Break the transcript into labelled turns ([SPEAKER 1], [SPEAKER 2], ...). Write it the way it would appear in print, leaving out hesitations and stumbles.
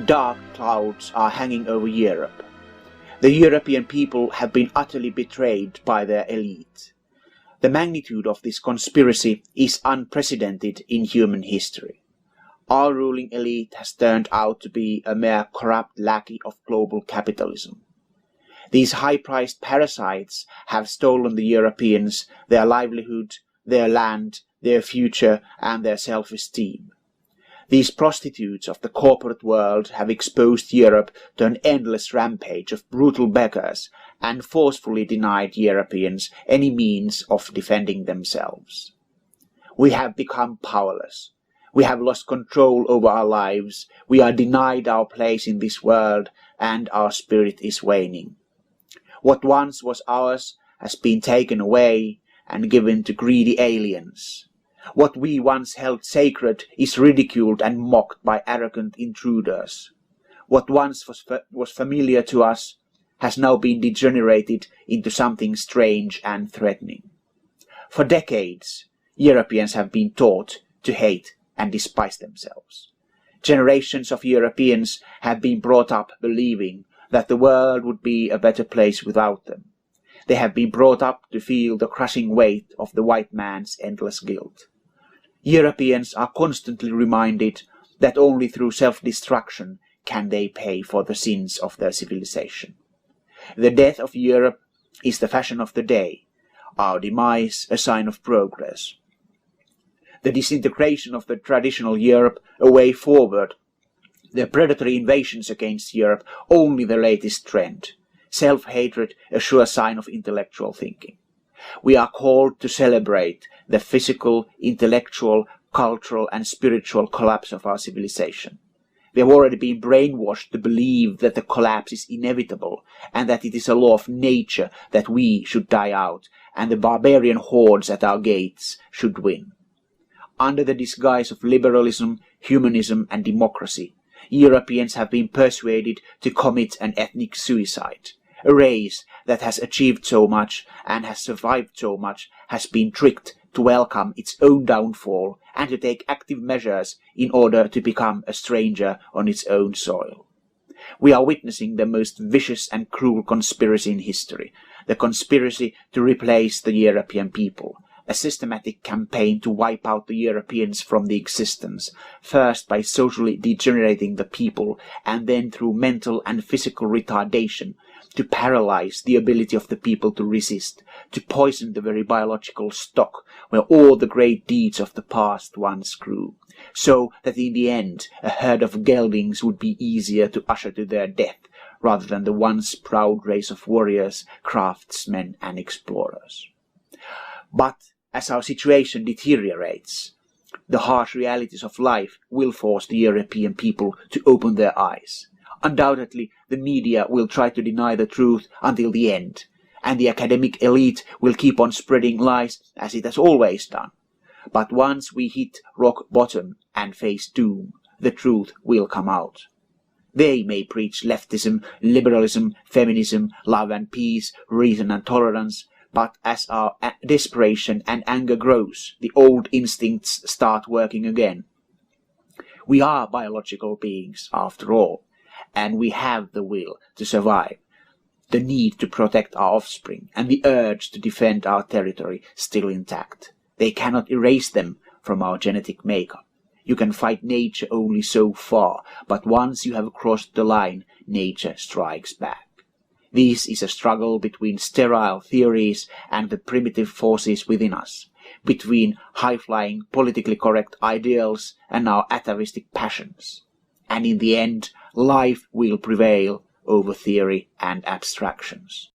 [SPEAKER 1] Dark clouds are hanging over Europe. The European people have been utterly betrayed by their elite. The magnitude of this conspiracy is unprecedented in human history. Our ruling elite has turned out to be a mere corrupt lackey of global capitalism. These high-priced parasites have stolen the Europeans, their livelihood, their land, their future, and their self-esteem. These prostitutes of the corporate world have exposed Europe to an endless rampage of brutal beggars and forcefully denied Europeans any means of defending themselves. We have become powerless. We have lost control over our lives. We are denied our place in this world, and our spirit is waning. What once was ours has been taken away and given to greedy aliens. What we once held sacred is ridiculed and mocked by arrogant intruders. What once was familiar to us has now been degenerated into something strange and threatening. For decades, Europeans have been taught to hate and despise themselves. Generations of Europeans have been brought up believing that the world would be a better place without them. They have been brought up to feel the crushing weight of the white man's endless guilt. Europeans are constantly reminded that only through self-destruction can they pay for the sins of their civilization. The death of Europe is the fashion of the day, our demise a sign of progress. The disintegration of the traditional Europe a way forward, the predatory invasions against Europe only the latest trend, self-hatred a sure sign of intellectual thinking. We are called to celebrate the physical, intellectual, cultural and spiritual collapse of our civilization. We have already been brainwashed to believe that the collapse is inevitable and that it is a law of nature that we should die out and the barbarian hordes at our gates should win. Under the disguise of liberalism, humanism and democracy, Europeans have been persuaded to commit an ethnic suicide. A race that has achieved so much and has survived so much has been tricked to welcome its own downfall and to take active measures in order to become a stranger on its own soil. We are witnessing the most vicious and cruel conspiracy in history, the conspiracy to replace the European people, a systematic campaign to wipe out the Europeans from the existence, first by socially degenerating the people and then through mental and physical retardation, to paralyze the ability of the people to resist, to poison the very biological stock where all the great deeds of the past once grew, so that in the end a herd of geldings would be easier to usher to their death rather than the once proud race of warriors, craftsmen and explorers. But as our situation deteriorates, the harsh realities of life will force the European people to open their eyes. Undoubtedly, the media will try to deny the truth until the end, and the academic elite will keep on spreading lies as it has always done. But once we hit rock bottom and face doom, the truth will come out. They may preach leftism, liberalism, feminism, love and peace, reason and tolerance, but as our desperation and anger grows, the old instincts start working again. We are biological beings, after all, and we have the will to survive, the need to protect our offspring, and the urge to defend our territory still intact. They cannot erase them from our genetic makeup. You can fight nature only so far, but once you have crossed the line, nature strikes back. This is a struggle between sterile theories and the primitive forces within us, between high-flying, politically correct ideals and our atavistic passions. And in the end, life will prevail over theory and abstractions.